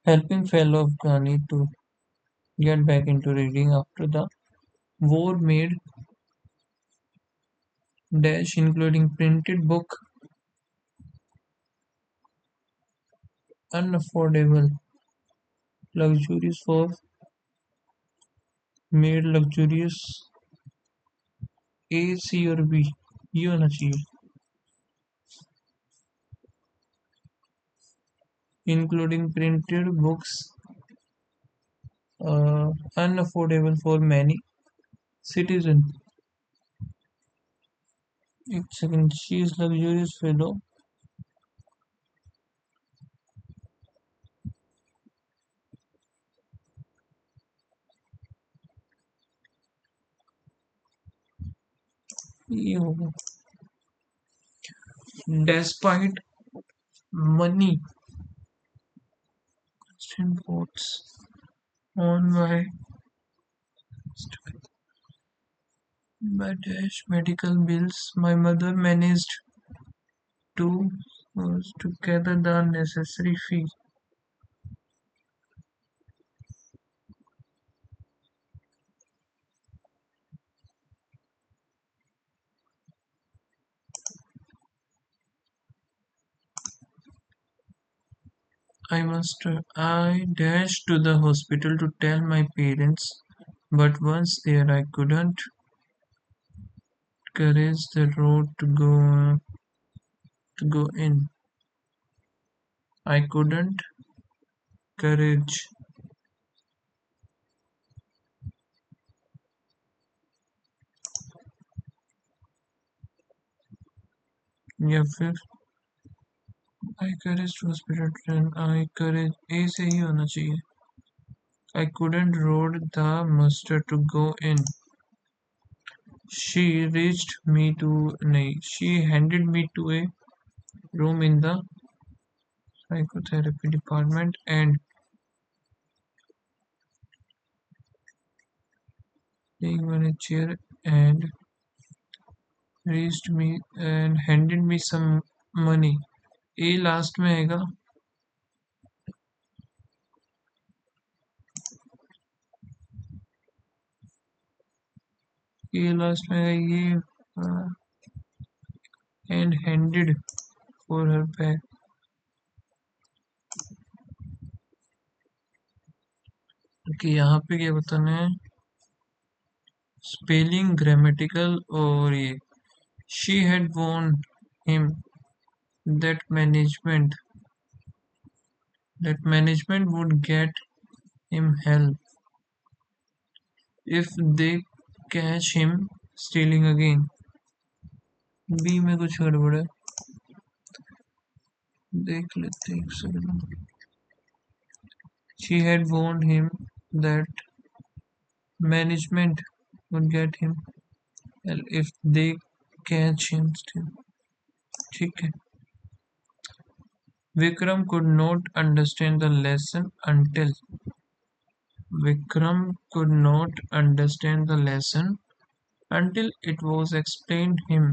helping fellow Afghani to get back into reading after the war made dash including printed book unaffordable luxuries for made luxurious A C और B ये होना चाहिए including printed books unaffordable for many citizens. एक second she is luxurious fellow ये होगा despite money votes on my dash medical bills my mother managed to to gather the necessary fee. I dashed to the hospital to tell my parents, but once there I couldn't courage the road to go in. I couldn't courage या फिर आई courage to hospital, आई करेज ए से ही होना चाहिए। I couldn't road the muster to go in. She reached me to nay. She handed me to a room in the psychotherapy department and laying on a chair and reached me and handed me some money. A last में आएगा। A last में आएगा ये and handed for her bag। कि यहाँ पे क्या बताना है, स्पेलिंग ग्रामेटिकल और ये she had warned him that management would get him hell if they catch him stealing again। B में कुछ गड़बड़ है, देख लेते हैं एक second. She had warned him that management would get him hell if they catch him stealing। ठीक है। Vikram could not understand the lesson until Vikram could not understand the lesson until it was explained him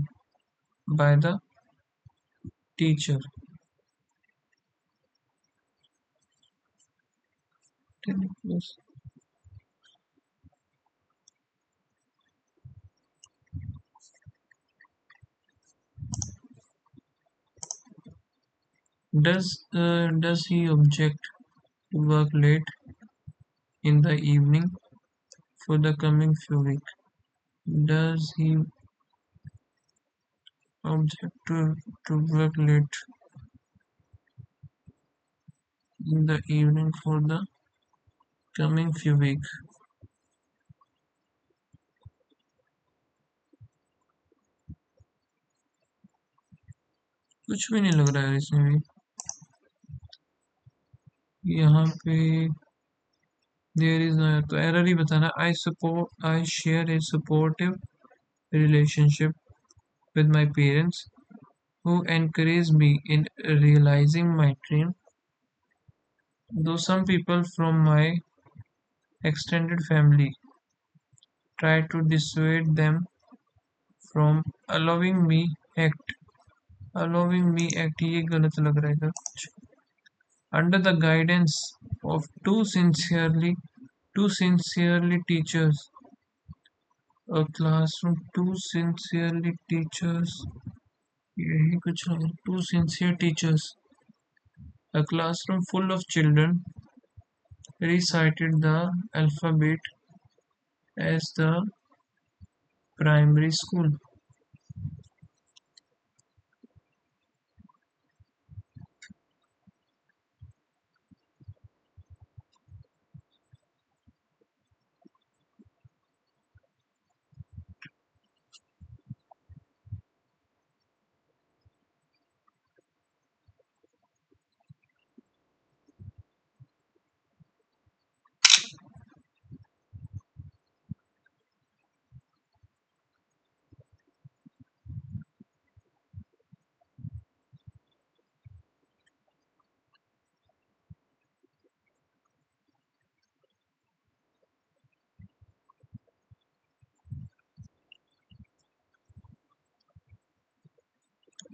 by the teacher। 10 plus does he object to work late in the evening for the coming few weeks? Does he object to work late in the evening for the coming few weeks? कुछ भी नहीं लग रहा है इसमें भी। यहाँ पे देयर इज नो, तो एरर ही बताना। I share A supportive relationship with my parents who encourage me in realizing my dream, though some people from my extended family try to dissuade them from allowing me act ये गलत लग रहा है इधर कुछ। Under the guidance of two sincerely teachers, a classroom, two sincerely teachers, यही कुछ लग रहा है, two sincere teachers, a classroom full of children recited the alphabet as the primary school।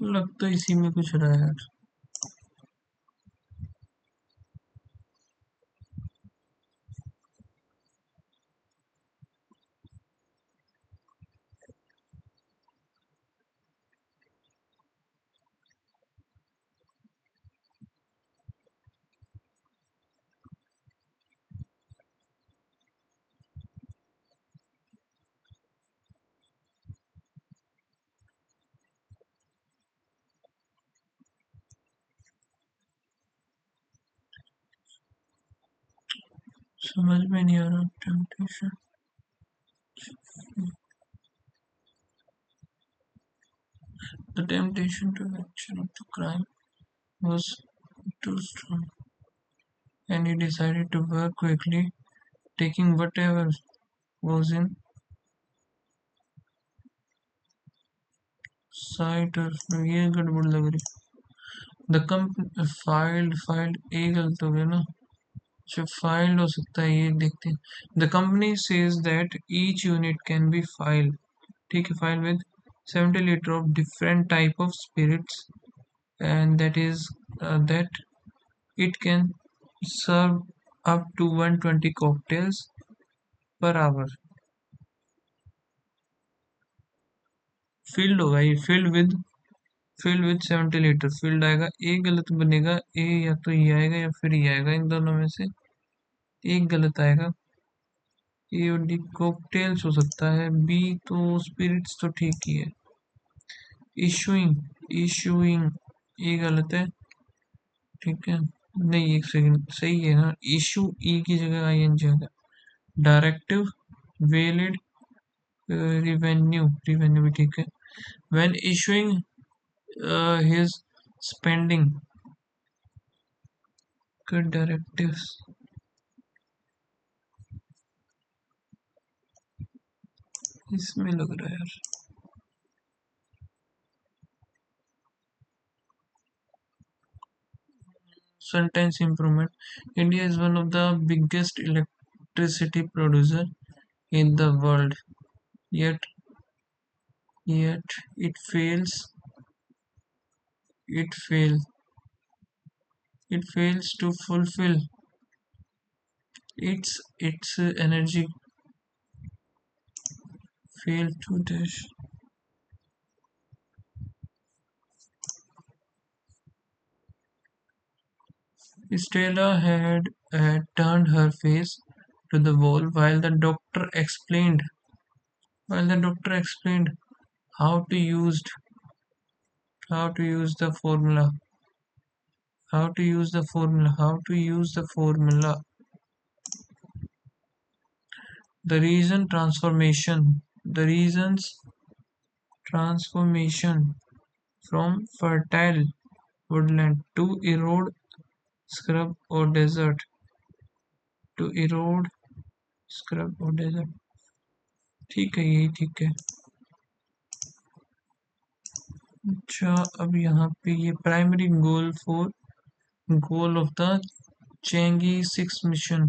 लगता है इसी में कुछ रहा है यार। समझ में नहीं आ रहा। Temptation, the temptation to action of the crime was too strong, and he decided to work quickly, taking whatever was in sight. और ये गड़बड़ लग रही। द कंपनी फाइल्ड ए गलत हो गया ना। अच्छा, फाइल्ड हो सकता है, ये देखते हैं। The company says that each unit can be filled, ठीक है, fill with 70 litre of different type of spirits, and that is that it can serve up to 120 cocktails per hour। Field होगा ये, फील्ड विद 70 लीटर, फील्ड आएगा, ए गलत बनेगा, ए या तो ये आएगा या फिर ये आएगा, इन दोनों में से एक गलत आएगा। ए और डी कॉकटेल्स हो सकता है, बी तो स्पिरिट्स तो ठीक ही है। इशूइंग, इशूइंग ये गलत है, ठीक है, नहीं एक सेकंड सही है ना, इशू ई की जगह आई एन जी आ गया। डायरेक्टिव, वैलिड, revenue, revenue भी ठीक है। when issuing his spending directives, इसमें लग रहा है यार। sentence improvement, India is one of the biggest electricity producer in the world, yet yet it fails it fails to fulfill its energy, fail to dash। Stella had turned her face to the wall while the doctor explained how to used how to use the formula how to use the formula. The reasons transformation from fertile woodland to erode scrub or desert, to erode scrub or desert, ठीक है, यही ठीक है। अच्छा, अब यहाँ पे ये primary goal of the Chang'e 6 mission,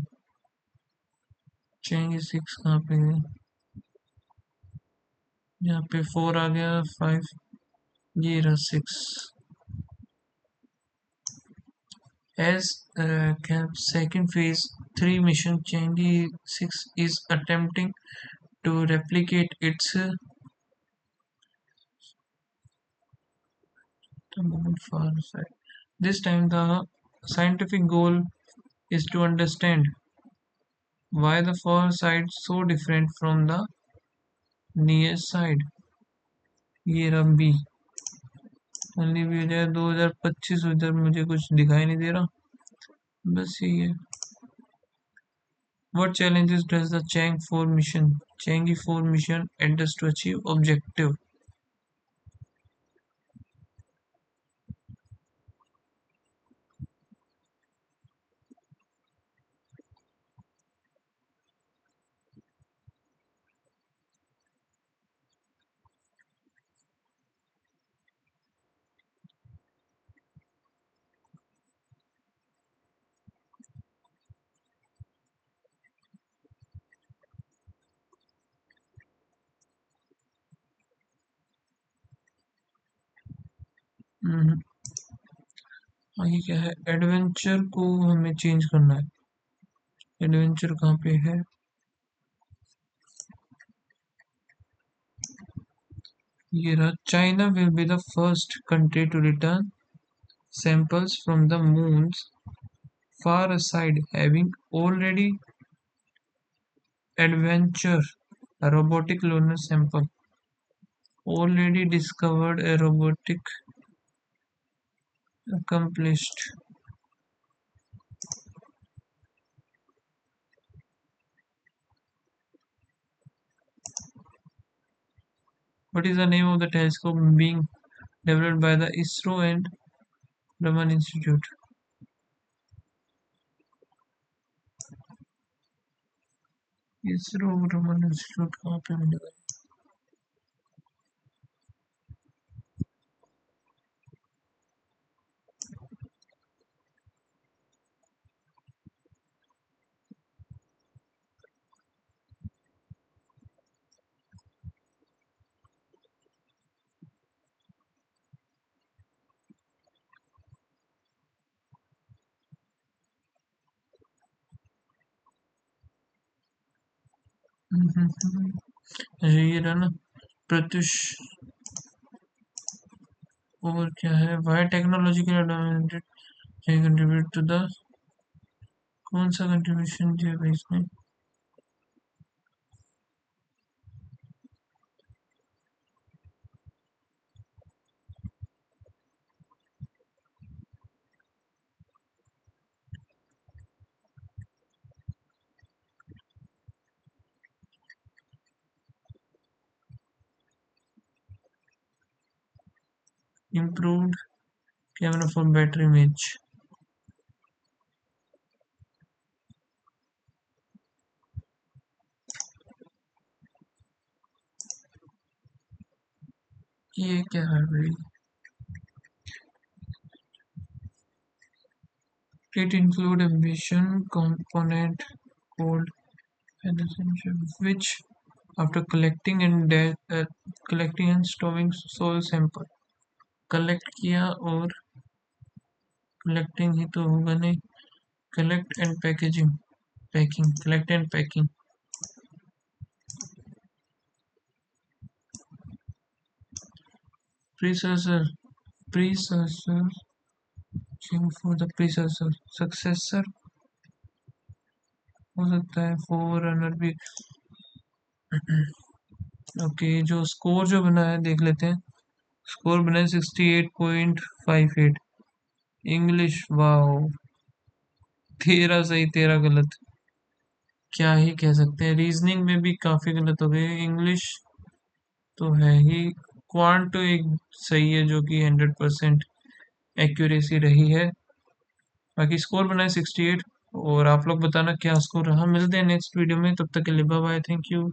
Chang'e 6 कहाँ पे है, यहाँ पे 4 आ गया, 5 ये रहा 6। as second phase 3 mission, Chang'e 6 is attempting to replicate its the moon far side. This time the scientific goal is to understand why the far side so different from the near side। ये रहा B, only भी हो जाए 2025, उधर मुझे कुछ दिखाई नहीं दे रहा, बस यही है। What challenges does the Chang'e 4 mission address to achieve objective? हम्म, ये क्या है, एडवेंचर को हमें चेंज करना है। एडवेंचर कहाँ पे है, ये रहा। China will be the first country to return samples from the moon's far side, having already adventure a robotic lunar sample, already discovered a robotic accomplished। What is the name of the telescope being developed by the ISRO and Raman institute, ISRO Raman institute कहाँ पे मिलेगा? अच्छा ये रहा ना, प्रत्युष। और क्या है, why technological contribute to the, कौन सा कंट्रीब्यूशन दिया भाई इसने? Improved camera for better image. ये क्या है भाई? It include emission component called anesthesia, which after collecting and storing soil sample, collect किया और कलेक्टिंग ही तो होगा नहीं, collect and packaging, packing, collect and packing. Precursor, precursor for the precursor, successor हो सकता है, फोर रनर भी। ओके, जो स्कोर जो बना है देख लेते हैं। स्कोर बना है 68.58। इंग्लिश, वाओ, 13 सही 13 गलत, क्या ही कह सकते हैं। रीजनिंग में भी काफी गलत हो गए। इंग्लिश तो है ही। क्वांट तो एक सही है, जो कि 100% एक्यूरेसी रही है। बाकी स्कोर बना है 68। और आप लोग बताना क्या स्कोर रहा। मिलते हैं नेक्स्ट वीडियो में, तब तक के लिए बाय बाय, थैंक यू।